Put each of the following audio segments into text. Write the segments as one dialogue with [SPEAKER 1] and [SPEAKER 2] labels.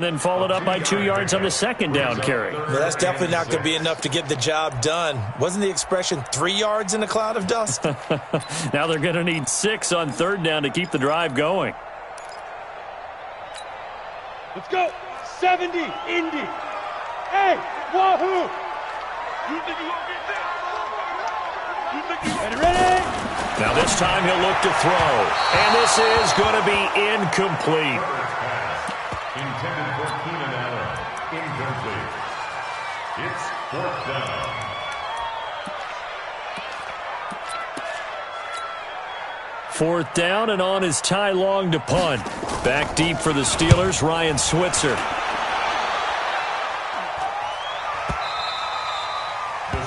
[SPEAKER 1] Then followed up by 2 yards on the second down carry.
[SPEAKER 2] Well, that's definitely not going to be enough to get the job done. Wasn't the expression 3 yards in a cloud of dust?
[SPEAKER 1] Now they're going to need 6 on third down to keep the drive going.
[SPEAKER 3] Let's go. 70, Indy. Hey, wahoo. Ready?
[SPEAKER 1] Now this time he'll look to throw. And this is going to be incomplete.
[SPEAKER 4] Intended for Keenan Allen. Incomplete. It's 4th down.
[SPEAKER 1] Fourth down, and on is Ty Long to punt. Back deep for the Steelers, Ryan Switzer.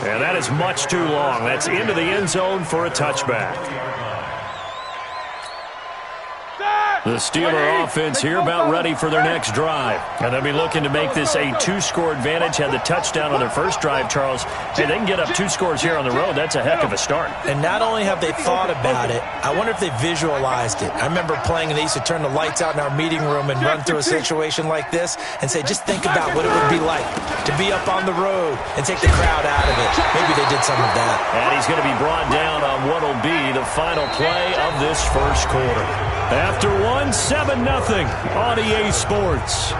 [SPEAKER 1] And that is much too long. That's into the end zone for a touchback. The Steeler offense here about ready for their next drive. And they'll be looking to make this a 2-score advantage. Had the touchdown on their first drive, Charles. Hey, they can get up 2 scores here on the road. That's a heck of a start.
[SPEAKER 2] And not only have they thought about it, I wonder if they visualized it. I remember playing, and they used to turn the lights out in our meeting room and run through a situation like this and say, just think about what it would be like to be up on the road and take the crowd out of it. Maybe they did some of that.
[SPEAKER 1] And he's going to be brought down on what will be the final play of this first quarter. After 7-0 on EA Sports.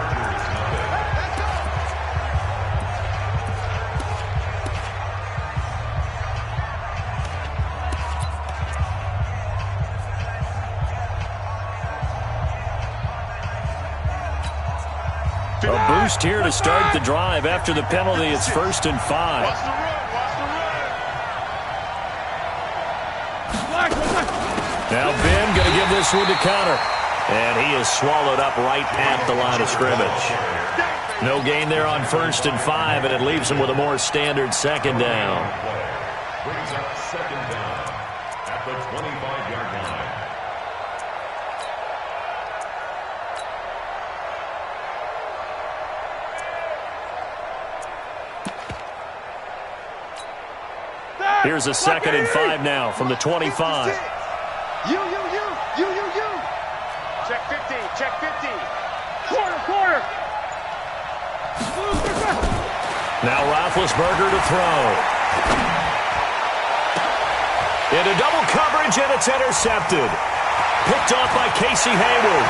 [SPEAKER 1] A boost here to start the drive. After the penalty, it's 1st and 5. Now Ben going to give this one to Connor. And he is swallowed up right at the line of scrimmage. No gain there on 1st and 5, and it leaves him with a more standard second down.
[SPEAKER 4] Brings up 2nd down at the 25-yard line.
[SPEAKER 1] Here's a 2nd and 5 now from the 25.
[SPEAKER 3] You. Check 50, check 50. Quarter.
[SPEAKER 1] Now Roethlisberger to throw. Into double coverage, and it's intercepted. Picked off by Casey Hayward.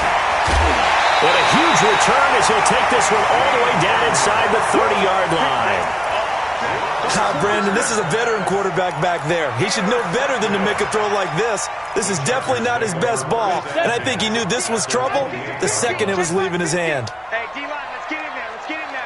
[SPEAKER 1] And a huge return as he'll take this one all the way down inside the 30-yard line.
[SPEAKER 2] Brandon, this is a veteran quarterback back there. He should know better than to make a throw like this. This is definitely not his best ball, and I think he knew this was trouble the second it was leaving his hand.
[SPEAKER 3] Hey, D-line, let's get in there. Let's get in there.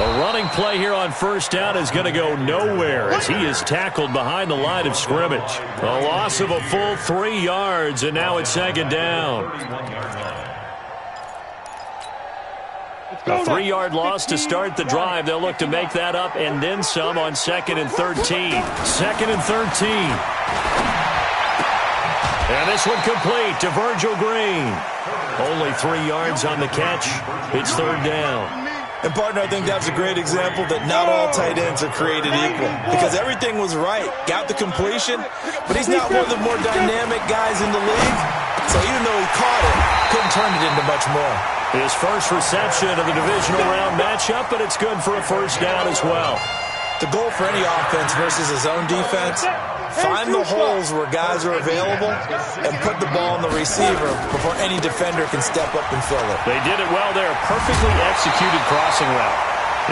[SPEAKER 1] A running play here on 1st down is going to go nowhere as he is tackled behind the line of scrimmage. A loss of a full 3 yards, and now it's 2nd down. A 3-yard loss to start the drive. They'll look to make that up and then some on 2nd and 13. 2nd and 13. And this one complete to Virgil Green. Only 3 yards on the catch. It's 3rd down.
[SPEAKER 2] And, partner, I think that's a great example that not all tight ends are created equal. Because everything was right. Got the completion, but he's not one of the more dynamic guys in the league. So even though he caught it, couldn't turn it into much more.
[SPEAKER 1] His first reception of the divisional round matchup, but it's good for a 1st down as well.
[SPEAKER 2] The goal for any offense versus his own defense, find the holes where guys are available and put the ball on the receiver before any defender can step up and fill it.
[SPEAKER 1] They did it well there. Perfectly executed crossing route.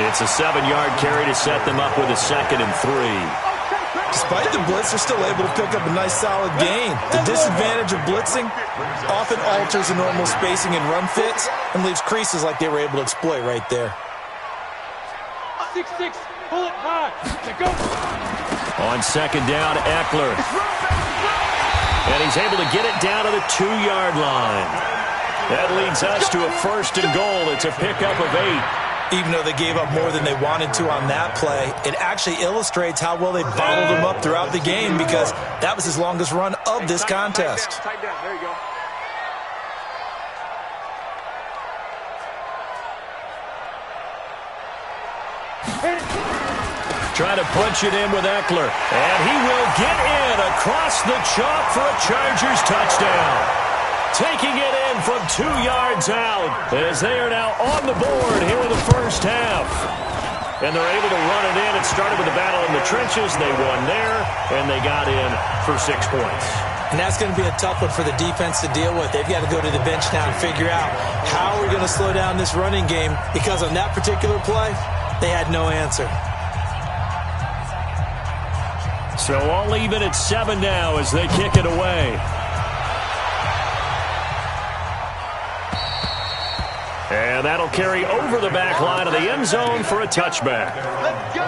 [SPEAKER 1] It's a 7-yard carry to set them up with a 2nd and 3.
[SPEAKER 2] Despite the blitz, they're still able to pick up a nice solid gain. The disadvantage of blitzing often alters the normal spacing and run fits and leaves creases like they were able to exploit right there.
[SPEAKER 3] 6-6, pull it high. Go.
[SPEAKER 1] On 2nd down, Eckler. And he's able to get it down to the 2-yard line. That leads us to a 1st and goal. It's a pickup of 8.
[SPEAKER 2] Even though they gave up more than they wanted to on that play, it actually illustrates how well they bottled him up throughout the game because that was his longest run of this contest.
[SPEAKER 3] Tight down. There you go.
[SPEAKER 1] Trying to punch it in with Eckler. And he will get in across the chalk for a Chargers touchdown. Taking it in from 2 yards out as they are now on the board here in the first half. And they're able to run it in. It started with a battle in the trenches. They won there, and they got in for 6 points.
[SPEAKER 2] And that's going to be a tough one for the defense to deal with. They've got to go to the bench now and figure out how we're going to slow down this running game, because on that particular play, they had no answer.
[SPEAKER 1] So all even at 7 now as they kick it away. And that'll carry over the back line of the end zone for a touchback.
[SPEAKER 3] Let's go.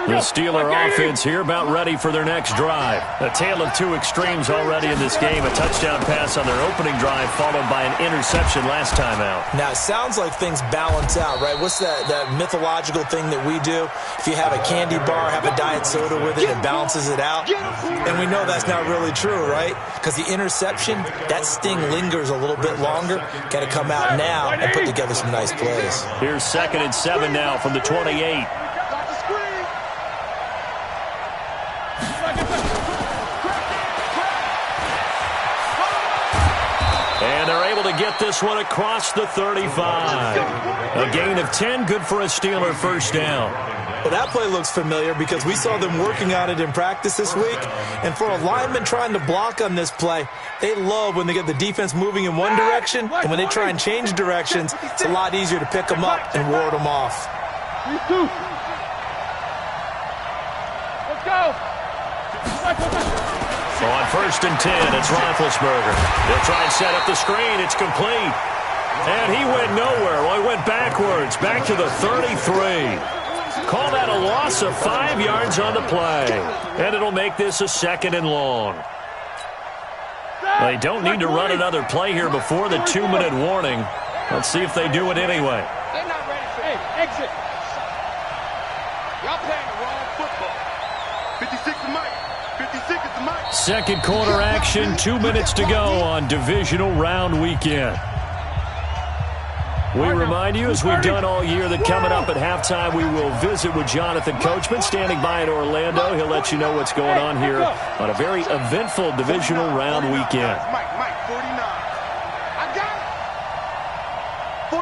[SPEAKER 1] The Steeler offense here about ready for their next drive. A tale of 2 extremes already in this game. A touchdown pass on their opening drive followed by an interception last time out.
[SPEAKER 2] Now, it sounds like things balance out, right? What's that mythological thing that we do? If you have a candy bar, have a diet soda with it, it balances it out. And we know that's not really true, right? Because the interception, that sting lingers a little bit longer. Got to come out now and put together some nice plays.
[SPEAKER 1] Here's 2nd and 7 now from the 28. And they're able to get this one across the 35. A gain of 10, good for a Steeler first down.
[SPEAKER 2] Well, that play looks familiar because we saw them working on it in practice this week. And for a lineman trying to block on this play, they love when they get the defense moving in one direction. And when they try and change directions, it's a lot easier to pick them up and ward them off.
[SPEAKER 3] Let's go.
[SPEAKER 1] On 1st and 10, it's Roethlisberger. They'll try and set up the screen. It's complete. And he went nowhere. Well, he went backwards, back to the 33. Call that a loss of 5 yards on the play. And it'll make this a 2nd and long. They don't need to run another play here before the 2-minute warning. Let's see if they do it anyway.
[SPEAKER 3] They're not ready for it. Exit. Y'all playing the wrong football. 56 is Mike. 56 is the Mike.
[SPEAKER 1] Second quarter action, 2 minutes to go on divisional round weekend. We remind you, as we've done all year, that coming up at halftime, we will visit with Jonathan Coachman, standing by in Orlando. He'll let you know what's going on here on a very eventful divisional round weekend.
[SPEAKER 3] Mike, 49. I got it.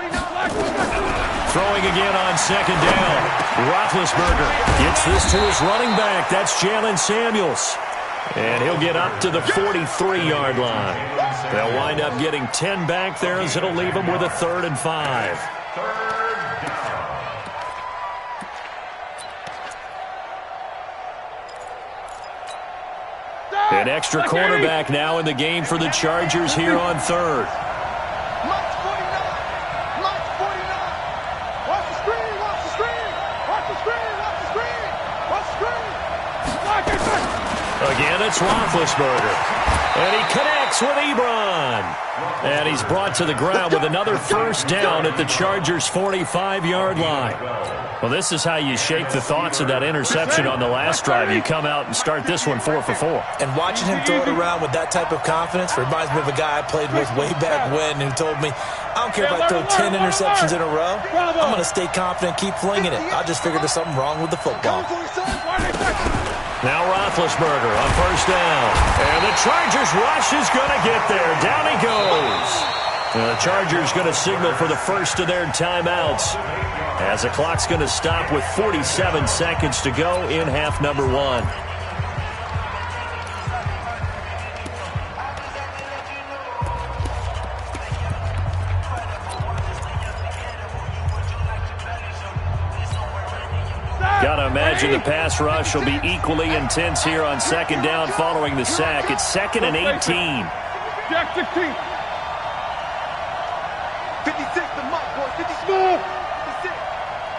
[SPEAKER 3] 49.
[SPEAKER 1] Throwing again on 2nd down. Roethlisberger gets this to his running back. That's Jalen Samuels. And he'll get up to the 43-yard line. They'll wind up getting 10 back there as it'll leave them with a 3rd and 5. An extra cornerback now in the game for the Chargers here on 3rd.
[SPEAKER 3] Mike's 49. Mike's 49. Watch the screen. Watch the screen. Watch the screen. Watch the screen. Watch the screen.
[SPEAKER 1] Again, it's Roethlisberger. And he connects with Ebron. And he's brought to the ground with another first down at the Chargers' 45-yard line. Well, this is how you shake the thoughts of that interception on the last drive. You come out and start this one 4 for 4.
[SPEAKER 2] And watching him throw it around with that type of confidence reminds me of a guy I played with way back when who told me, I don't care if I throw 10 interceptions in a row. I'm going to stay confident, keep flinging it. I just figured there's something wrong with the football.
[SPEAKER 1] Now Roethlisberger on first down. And the Chargers rush is going to get there. Down he goes. And the Chargers going to signal for the first of their timeouts as the clock's going to stop with 47 seconds to go in half number 1. Got to imagine the pass rush will be equally intense here on 2nd down following the sack. It's 2nd and 18.
[SPEAKER 3] Jack 16. 56 to Mike, boy. 50 smooth. 56.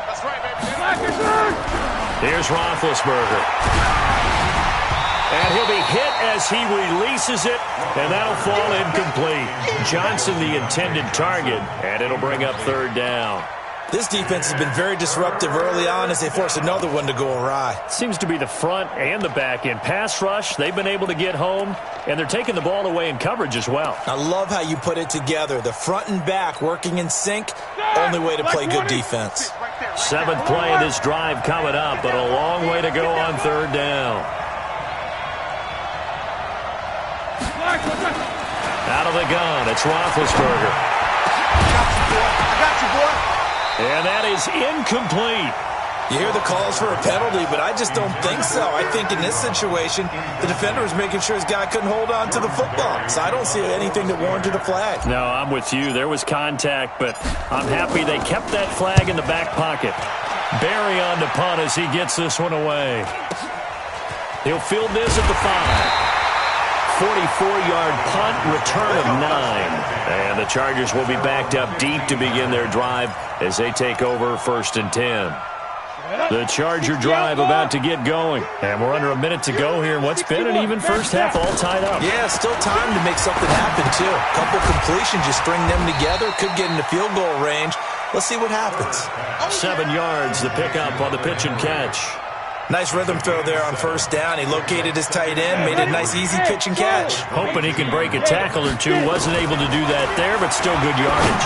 [SPEAKER 3] That's right, baby.
[SPEAKER 1] Here's Roethlisberger. And he'll be hit as he releases it, and that'll fall incomplete. Johnson the intended target, and it'll bring up 3rd down.
[SPEAKER 2] This defense has been very disruptive early on as they force another one to go awry.
[SPEAKER 1] Seems to be the front and the back end. Pass rush, they've been able to get home, and they're taking the ball away in coverage as well.
[SPEAKER 2] I love how you put it together. The front and back working in sync, only way to play good defense.
[SPEAKER 1] 7th play of this drive coming up, but a long way to go on 3rd down. Out of the gun, it's Roethlisberger.
[SPEAKER 3] I got you, boy.
[SPEAKER 1] And that is incomplete.
[SPEAKER 2] You hear the calls for a penalty, but I just don't think so. I think in this situation, the defender was making sure his guy couldn't hold on to the football. So I don't see anything that warranted a flag.
[SPEAKER 1] No, I'm with you. There was contact, but I'm happy they kept that flag in the back pocket. Barry on the punt as he gets this one away. He'll field this at the 5. 44-yard punt, return of 9. And the Chargers will be backed up deep to begin their drive as they take over 1st and 10. The Charger drive about to get going. And we're under a minute to go here in what's been an even first half, all tied up.
[SPEAKER 2] Yeah, still time to make something happen, too. A couple completions, you string them together, could get into field goal range. Let's see what happens.
[SPEAKER 1] 7 yards, the pickup on the pitch and catch.
[SPEAKER 2] Nice rhythm throw there on 1st down. He located his tight end, made a nice easy pitch and catch.
[SPEAKER 1] Hoping he can break a tackle or two. Wasn't able to do that there, but still good yardage.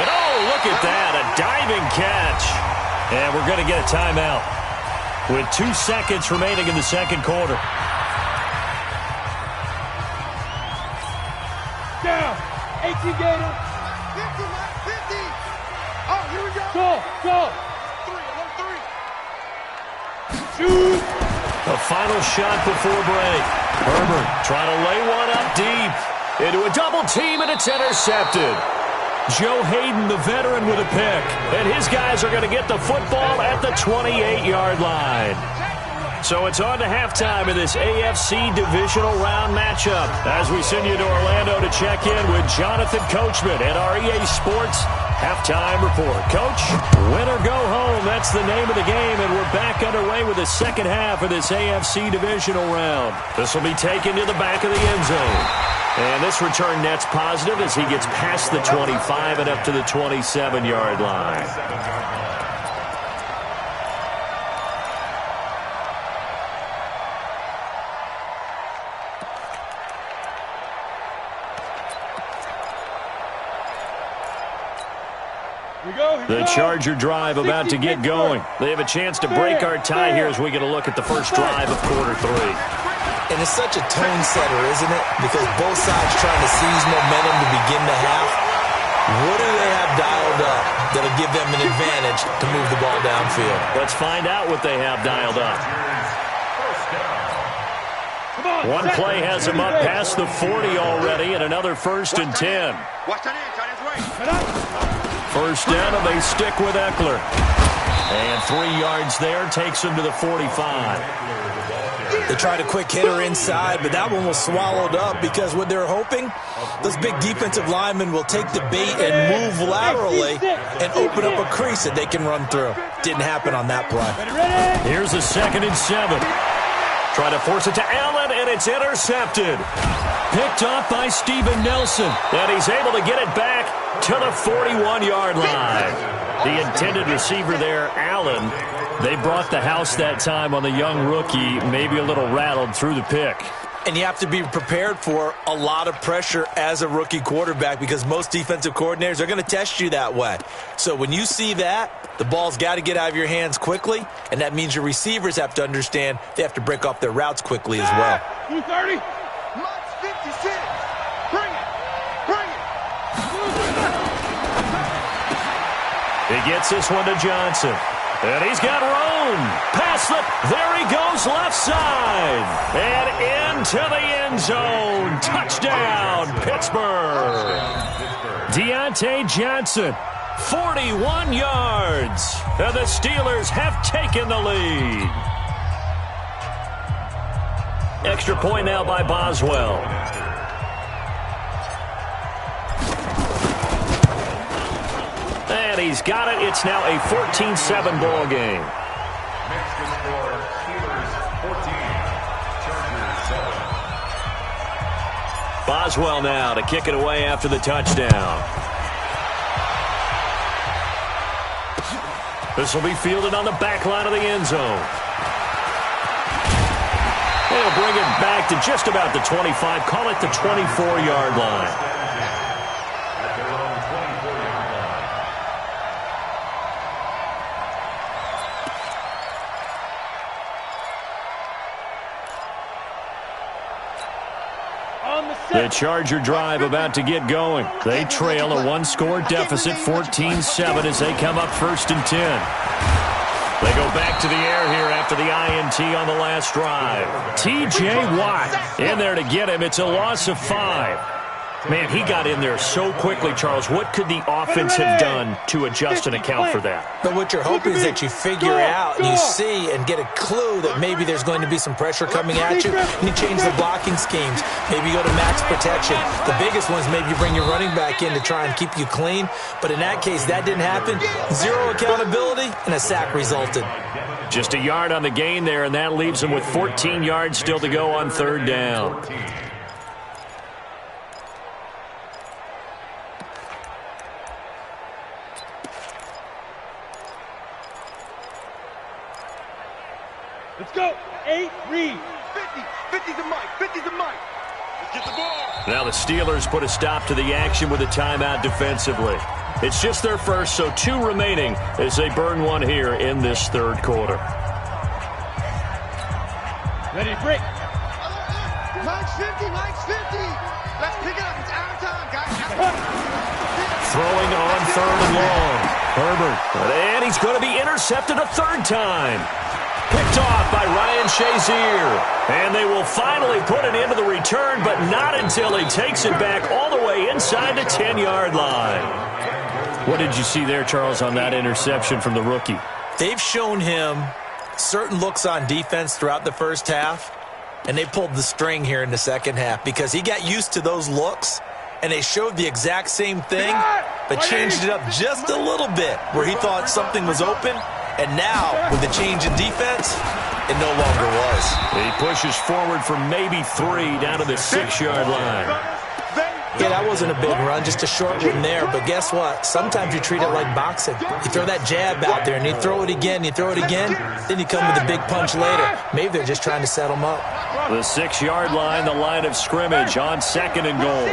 [SPEAKER 1] And oh, look at that, a diving catch. And we're going to get a timeout with 2 seconds remaining in the 2nd quarter.
[SPEAKER 3] Down. 18 Gator. 50, Mike, 50. Oh, here we go. Go. 3.
[SPEAKER 1] The final shot before break. Herbert trying to lay one up deep. Into a double team, and it's intercepted. Joe Hayden, the veteran, with a pick. And his guys are going to get the football at the 28-yard line. So it's on to halftime in this AFC divisional round matchup as we send you to Orlando to check in with Jonathan Coachman at our EA Sports Halftime Report. Coach, win or go home, that's the name of the game, and we're back underway with the second half of this AFC divisional round. This will be taken to the back of the end zone. And this return net's positive as he gets past the 25 and up to the 27-yard line. The Charger drive about to get going. They have a chance to break our tie here as we get a look at the first drive of quarter 3.
[SPEAKER 2] And it's such a tone setter, isn't it? Because both sides trying to seize momentum to begin the half. What do they have dialed up that'll give them an advantage to move the ball downfield?
[SPEAKER 1] Let's find out what they have dialed up. One play has them up past the 40 already, and another 1st and 10. First down, and they stick with Eckler. And 3 yards there takes them to the 45.
[SPEAKER 2] They tried a quick hitter inside, but that one was swallowed up because what they're hoping, those big defensive linemen will take the bait and move laterally and open up a crease that they can run through. Didn't happen on that play.
[SPEAKER 1] Here's a 2nd and 7. Try to force it to Allen, and it's intercepted. Picked off by Steven Nelson, and he's able to get it back to the 41-yard line. The intended receiver there, Allen, they brought the house that time on the young rookie, maybe a little rattled through the pick.
[SPEAKER 2] And you have to be prepared for a lot of pressure as a rookie quarterback because most defensive coordinators are going to test you that way. So when you see that, the ball's got to get out of your hands quickly, and that means your receivers have to understand they have to break off their routes quickly as well.
[SPEAKER 3] 230. Mike's 56. Bring it. Bring it.
[SPEAKER 1] He gets this one to Johnson. And he's got room. Pass slip. There he goes left side. And into the end zone. Touchdown, Pittsburgh. Deontay Johnson, 41 yards. And the Steelers have taken the lead. Extra point now by Boswell. And he's got it. It's now a 14-7 ball game.
[SPEAKER 4] Next score, Steelers 14, Chargers 7.
[SPEAKER 1] Boswell now to kick it away after the touchdown. This will be fielded on the back line of the end zone. They'll bring it back to just about the 25. Call it the 24-yard line. The Charger drive about to get going. They trail a one-score deficit, 14-7, as they come up 1st and 10. They go back to the air here after the INT on the last drive. T.J. Watt in there to get him. It's a loss of 5. Man, he got in there so quickly, Charles. What could the offense have done to adjust and account for that?
[SPEAKER 2] But what you're hoping is that you figure out and you see and get a clue that maybe there's going to be some pressure coming at you, and you change the blocking schemes. Maybe you go to max protection. The biggest one is maybe you bring your running back in to try and keep you clean. But in that case, that didn't happen. Zero accountability, and a sack resulted.
[SPEAKER 1] Just a yard on the gain there, and that leaves them with 14 yards still to go on 3rd down.
[SPEAKER 3] Let's go. 8, read. 50 to Mike. 50 to Mike. Let's get the ball.
[SPEAKER 1] Now the Steelers put a stop to the action with a timeout defensively. It's just their first, so 2 remaining as they burn one here in this 3rd quarter.
[SPEAKER 3] Ready to break. Mike's 50. Mike's 50. Let's pick it up. It's out of time, guys.
[SPEAKER 1] Throwing on 3rd and long. Herbert. And he's going to be intercepted a 3rd time. Picked off by Ryan Shazier. And they will finally put it into the return, but not until he takes it back all the way inside the 10-yard line. What did you see there, Charles, on that interception from the rookie?
[SPEAKER 2] They've shown him certain looks on defense throughout the first half, and they pulled the string here in the second half because he got used to those looks, and they showed the exact same thing, but changed it up just a little bit where he thought something was open. And now, with the change in defense, it no longer was.
[SPEAKER 1] He pushes forward for maybe 3 down to the 6-yard line.
[SPEAKER 2] Yeah, that wasn't a big run, just a short one there. But guess what? Sometimes you treat it like boxing. You throw that jab out there, and you throw it again, you throw it again, then you come with a big punch later. Maybe they're just trying to set them up.
[SPEAKER 1] The 6-yard line, the line of scrimmage on 2nd and goal.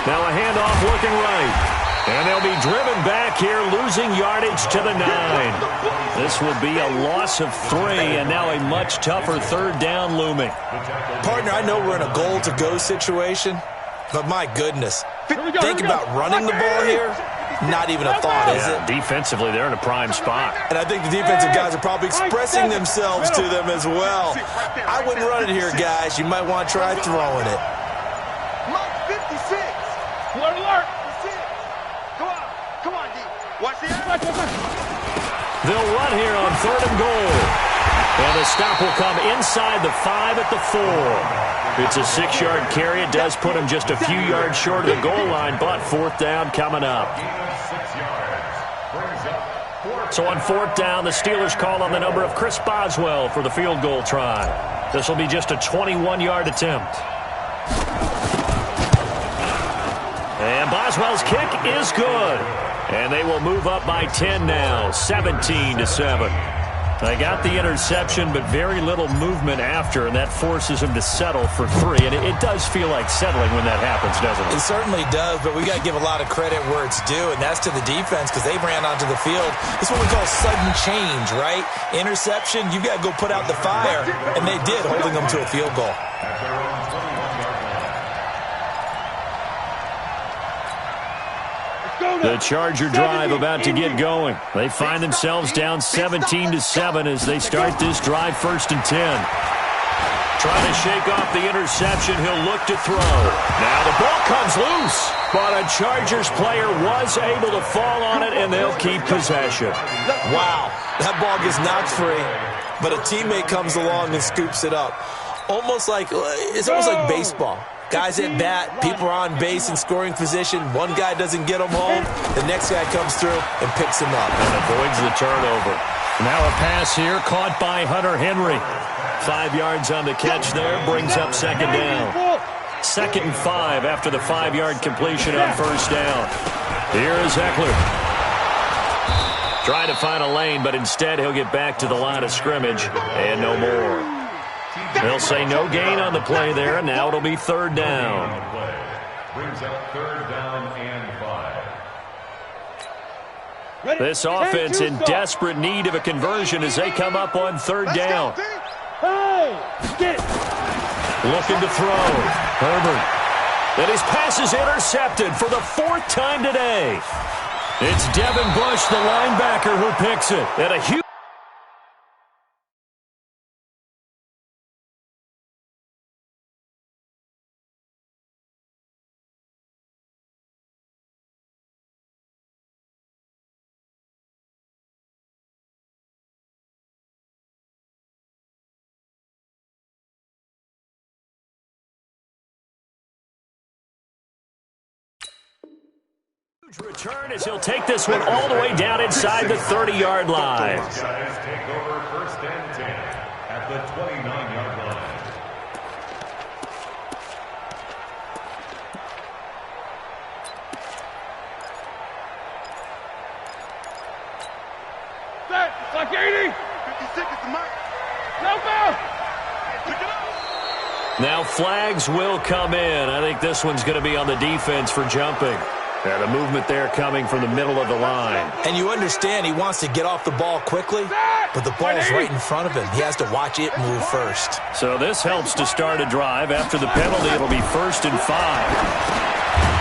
[SPEAKER 1] Now a handoff looking right. And they'll be driven back here, losing yardage to the 9. This will be a loss of 3, and now a much tougher 3rd down looming.
[SPEAKER 2] Partner, I know we're in a goal-to-go situation, but my goodness, think about running the ball here. Not even a thought, is it?
[SPEAKER 1] Defensively, they're in a prime spot.
[SPEAKER 2] And I think the defensive guys are probably expressing themselves to them as well. I wouldn't run it here, guys. You might want to try throwing it.
[SPEAKER 3] Mike 56. Alert, alert.
[SPEAKER 1] They'll run here on 3rd and goal. And the stop will come inside the 5 at the 4. It's a 6-yard carry. It does put him just a few yards short of the goal line, but 4th down coming up. So on 4th down, the Steelers call on the number of Chris Boswell for the field goal try. This will be just a 21-yard attempt. And Boswell's kick is good. And they will move up by 10 now, 17-7. They got the interception, but very little movement after, and that forces them to settle for 3. And it does feel like settling when that happens, doesn't it?
[SPEAKER 2] It certainly does, but we got to give a lot of credit where it's due, and that's to the defense because they ran onto the field. This is what we call sudden change, right? Interception, you got to go put out the fire, and they did, holding them to a field goal.
[SPEAKER 1] The Charger drive about to get going. They find themselves down 17-7 as they start this drive 1st and 10. Trying to shake off the interception. He'll look to throw. Now the ball comes loose, but a Chargers player was able to fall on it, and they'll keep possession.
[SPEAKER 2] Wow, that ball gets knocked free, but a teammate comes along and scoops it up. It's almost like baseball. Guys at bat, people are on base in scoring position. One guy doesn't get him home. The next guy comes through and picks him up.
[SPEAKER 1] And avoids the turnover. Now a pass here caught by Hunter Henry. 5 yards on the catch there, brings up 2nd down. 2nd and 5 after the 5-yard completion on 1st down. Here is Eckler. Trying to find a lane, but instead he'll get back to the line of scrimmage and no more. They'll say no gain on the play there, and now it'll be third down.
[SPEAKER 4] Brings up third down and 5.
[SPEAKER 1] This offense in desperate need of a conversion as they come up on third down. Looking to throw. Herbert. And his pass is intercepted for the 4th time today. It's Devin Bush, the linebacker, who picks it. And a huge... return as he'll take this one all the way down inside the 30-yard line.
[SPEAKER 4] Guys take over first and 10 at the 29-yard line.
[SPEAKER 3] Set. It's like 80. 56 is the mark. Jump out. Pick it up.
[SPEAKER 1] Now flags will come in. I think this one's going to be on the defense for jumping. Yeah, the movement there coming from the middle of the line.
[SPEAKER 2] And you understand he wants to get off the ball quickly, but the ball's right in front of him. He has to watch it move first.
[SPEAKER 1] So this helps to start a drive. After the penalty, it'll be 1st and 5.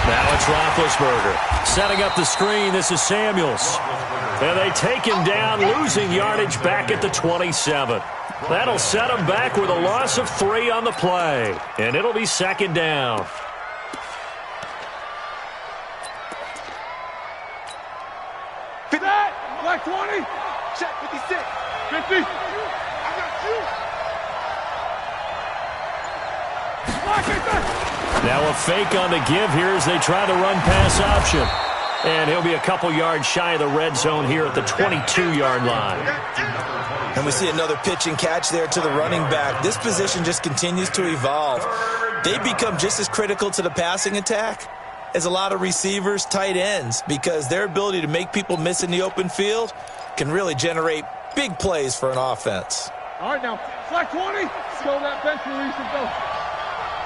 [SPEAKER 1] Now it's Roethlisberger. Setting up the screen, this is Samuels. And they take him down, losing yardage back at the 27. That'll set him back with a loss of 3 on the play. And it'll be 2nd down.
[SPEAKER 3] Black 20. Check 56. 50. I got you.
[SPEAKER 1] Now a fake on the give here as they try to run pass option. And he'll be a couple yards shy of the red zone here at the 22-yard line.
[SPEAKER 2] And we see another pitch and catch there to the running back. This position just continues to evolve. They become just as critical to the passing attack as a lot of receivers, tight ends, because their ability to make people miss in the open field can really generate big plays for an offense.
[SPEAKER 3] All right, now, flag 20. Go that bench release and go.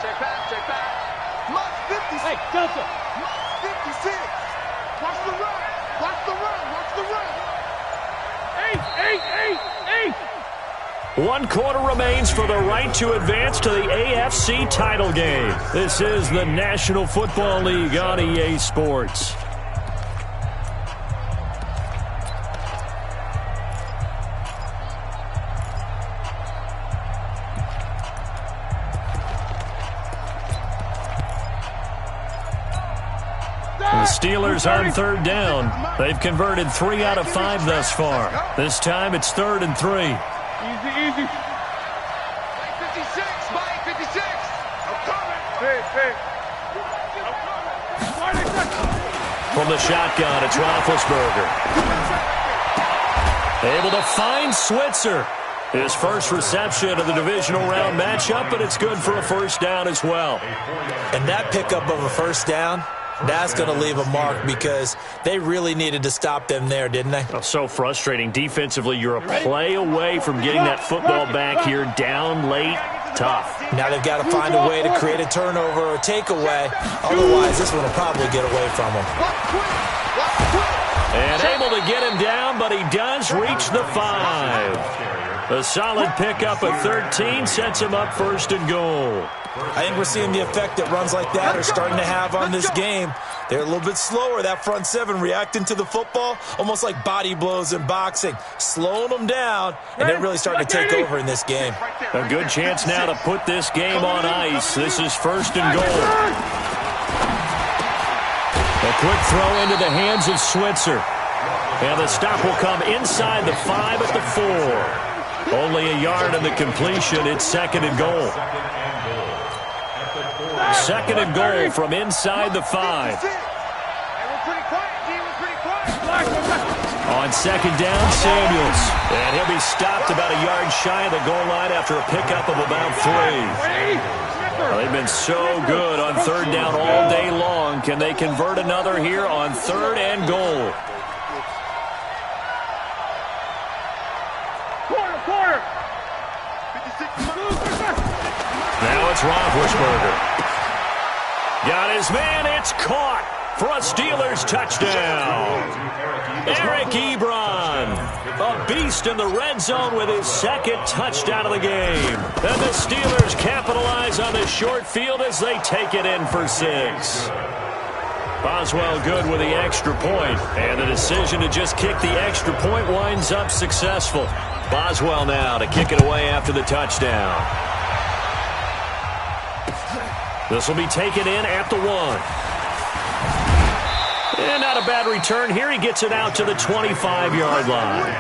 [SPEAKER 3] Check back, check back. Mark 56. Hey, Delta. Mark 56. Watch the run. Watch the run. Watch the run. 8.
[SPEAKER 1] 1 quarter remains for the right to advance to the AFC title game. This is the National Football League on EA Sports. The Steelers on third down. They've converted 3 out of 5 thus far. This time it's 3rd and 3.
[SPEAKER 3] Easy. 56. Mike 56. I'm coming. Big.
[SPEAKER 1] From the shotgun, it's Roethlisberger. Able to find Switzer. His first reception of the divisional round matchup, but it's good for a 1st down as well.
[SPEAKER 2] And that pickup of a 1st down, that's going to leave a mark because they really needed to stop them there, didn't they?
[SPEAKER 1] Oh, so frustrating. Defensively, you're a play away from getting that football back here down late. Tough.
[SPEAKER 2] Now they've got to find a way to create a turnover or takeaway. Otherwise, this one will probably get away from them.
[SPEAKER 1] And able to get him down, but he does reach the 5. A solid pickup at 13 sets him up 1st and goal.
[SPEAKER 2] I think we're seeing the effect that runs like that are starting to have on this game. They're a little bit slower, that front 7, reacting to the football, almost like body blows in boxing, slowing them down, and they're really starting to take over in this game.
[SPEAKER 1] A good chance now to put this game on ice. This is 1st and goal. A quick throw into the hands of Switzer. And the stop will come inside the 5 at the 4. Only a yard in the completion. It's 2nd and goal. 2nd and goal from inside the 5. On 2nd down, Samuels. And he'll be stopped about a yard shy of the goal line after a pickup of about 3. Well, they've been so good on 3rd down all day long. Can they convert another here on 3rd and goal?
[SPEAKER 3] quarter.
[SPEAKER 1] Now it's Roethlisberger. Got his man. It's caught for a Steelers touchdown. Eric Ebron, a beast in the red zone with his second touchdown of the game. And the Steelers capitalize on the short field as they take it in for 6. Boswell good with the extra point, and the decision to just kick the extra point winds up successful. Boswell now to kick it away after the touchdown. This will be taken in at the 1. And not a bad return here. He gets it out to the 25-yard line.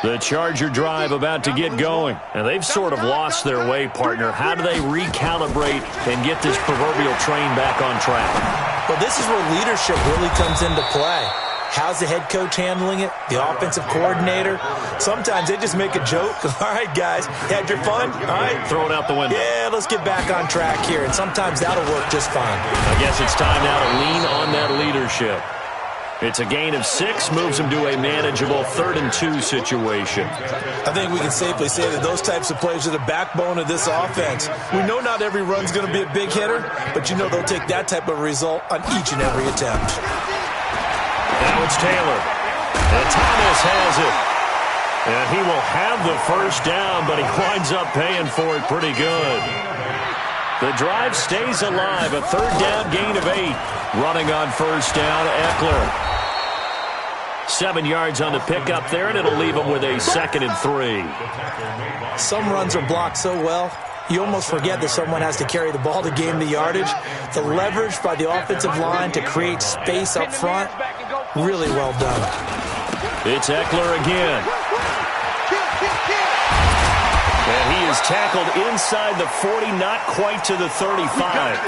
[SPEAKER 1] The Charger drive about to get going. And they've sort of lost their way, partner. How do they recalibrate and get this proverbial train back on track?
[SPEAKER 2] Well, this is where leadership really comes into play. How's the head coach handling it? The offensive coordinator? Sometimes they just make a joke. All right, guys, had your fun? All right.
[SPEAKER 1] Throw it out the window.
[SPEAKER 2] Yeah, let's get back on track here. And sometimes that'll work just fine.
[SPEAKER 1] I guess it's time now to lean on that leadership. It's a gain of 6, moves them to a manageable 3rd and 2 situation.
[SPEAKER 2] I think we can safely say that those types of plays are the backbone of this offense. We know not every run's going to be a big hitter, but you know they'll take that type of result on each and every attempt.
[SPEAKER 1] Now it's Taylor. And Thomas has it. And he will have the first down, but he winds up paying for it pretty good. The drive stays alive. A 3rd down gain of 8. Running on first down, Eckler. 7 yards on the pickup there, and it'll leave him with a 2nd and 3.
[SPEAKER 2] Some runs are blocked so well, you almost forget that someone has to carry the ball to gain the yardage. The leverage by the offensive line to create space up front, really well done.
[SPEAKER 1] It's Eckler again. And he is tackled inside the 40, not quite to the 35.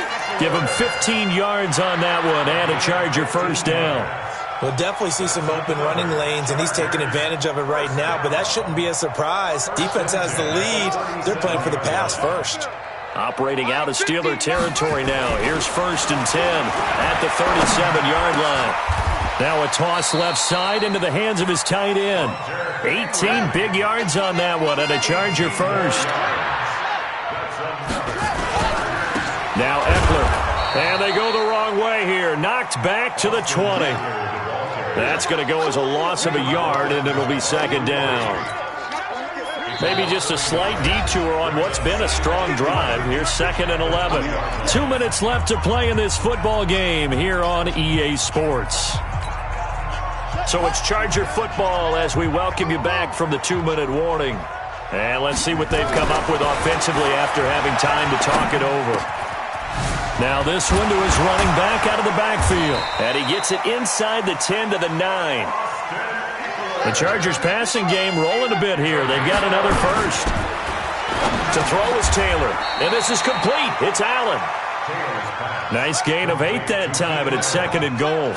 [SPEAKER 1] Give him 15 yards on that one and a Charger first down.
[SPEAKER 2] We'll definitely see some open running lanes, and he's taking advantage of it right now, but that shouldn't be a surprise. Defense has the lead. They're playing for the pass first.
[SPEAKER 1] Operating out of Steeler territory now. Here's 1st and 10 at the 37-yard line. Now a toss left side into the hands of his tight end. 18 big yards on that one, and a Charger first. Now Eckler. And they go the wrong way here. Knocked back to the 20. That's going to go as a loss of a yard, and it'll be 2nd down. Maybe just a slight detour on what's been a strong drive. Here's 2nd and 11. 2 minutes left to play in this football game here on EA Sports. So it's Charger football as we welcome you back from the 2-minute warning. And let's see what they've come up with offensively after having time to talk it over. Now this one to his running back out of the backfield. And he gets it inside the 10 to the 9. The Chargers passing game rolling a bit here. They've got another first. To throw is Taylor. And this is complete. It's Allen. Nice gain of 8 that time, and it's 2nd and goal.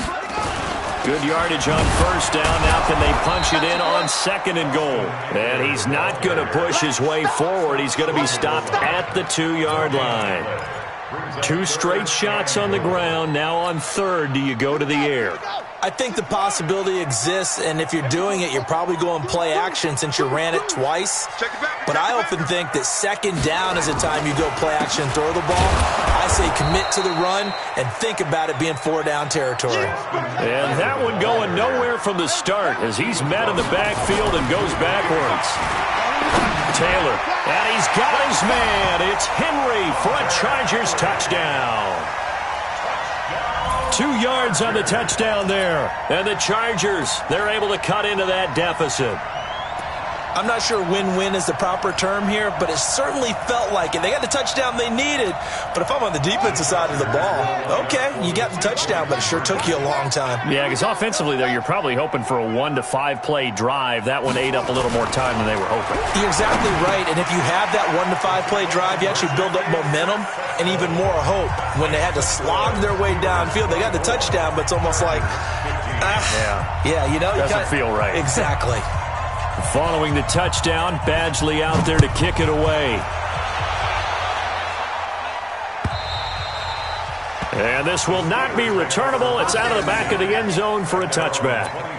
[SPEAKER 1] Good yardage on first down. Now can they punch it in on 2nd and goal? And he's not going to push his way forward. He's going to be stopped at the 2-yard line. 2 straight shots on the ground. Now on 3rd, do you go to the air?
[SPEAKER 2] I think the possibility exists, and if you're doing it, you're probably going play action since you ran it twice. But I often think that 2nd down is the time you go play action and throw the ball. I say commit to the run and think about it being 4-down territory.
[SPEAKER 1] And that one going nowhere from the start as he's met in the backfield and goes backwards. Taylor, and he's got his man. It's Henry for a Chargers touchdown. 2 yards on the touchdown there. And the Chargers, they're able to cut into that deficit.
[SPEAKER 2] I'm not sure win-win is the proper term here, but it certainly felt like it. They got the touchdown they needed, but if I'm on the defensive side of the ball, okay, you got the touchdown, but it sure took you a long time.
[SPEAKER 1] Yeah, because offensively, though, you're probably hoping for a 1 to 5 play drive. That one ate up a little more time than they were hoping.
[SPEAKER 2] You're exactly right, and if you have that 1 to 5 play drive, you actually build up momentum and even more hope. When they had to slog their way downfield, they got the touchdown, but it's almost like, yeah, you know,
[SPEAKER 1] doesn't feel right.
[SPEAKER 2] Exactly.
[SPEAKER 1] Following the touchdown, Badgley out there to kick it away. 2 yards on the touchdown there. And the Chargers, they're able to cut into that deficit. I'm not sure win-win is the proper term here, but if I'm on the defensive side of the ball, okay, you got the touchdown, but it sure took you a long time. Yeah, because offensively, though, you're probably hoping for a 1 to 5 play drive. That one ate up a little more time than they were hoping.
[SPEAKER 2] Exactly.
[SPEAKER 1] And this will not be returnable. It's out of the back of the end zone for a touchback.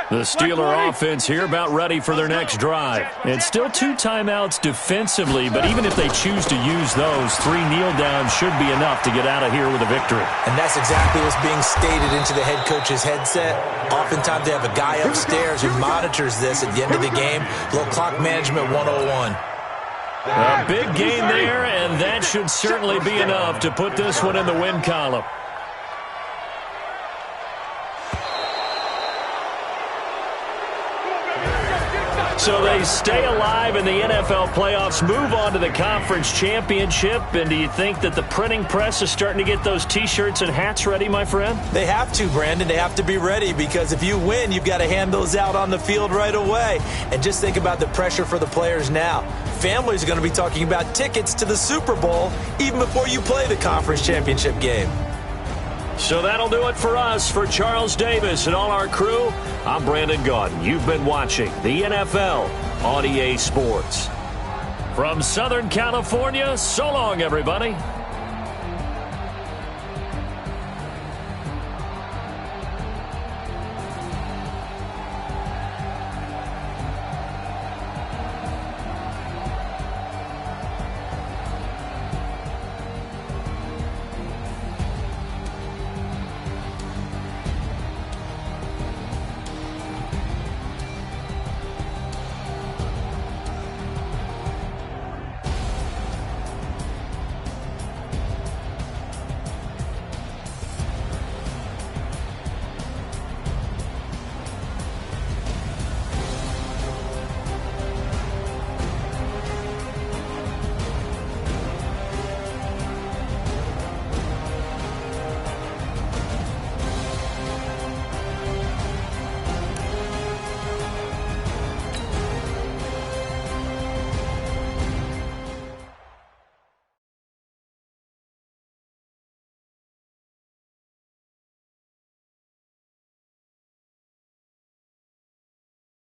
[SPEAKER 1] The Steeler offense here about ready for their next drive. It's still 2 timeouts defensively, but even if they choose to use those, 3 kneel downs should be enough to get out of here with a victory.
[SPEAKER 2] And that's exactly what's being stated into the head coach's headset. Oftentimes they have a guy upstairs who monitors this at the end of the game. Little clock management 101.
[SPEAKER 1] A big gain there, and that should certainly be enough to put this one in the win column. So they stay alive in the NFL playoffs, move on to the conference championship. And do you think that the printing press is starting to get those T-shirts and hats ready, my friend?
[SPEAKER 2] They have to, Brandon. They have to be ready because if you win, you've got to hand those out on the field right away. And just think about the pressure for the players now. Families are going to be talking about tickets to the Super Bowl even before you play the conference championship game.
[SPEAKER 1] So that'll do it for us. For Charles Davis and all our crew, I'm Brandon Gaudin. You've been watching the NFL on EA Sports. From Southern California, so long, everybody.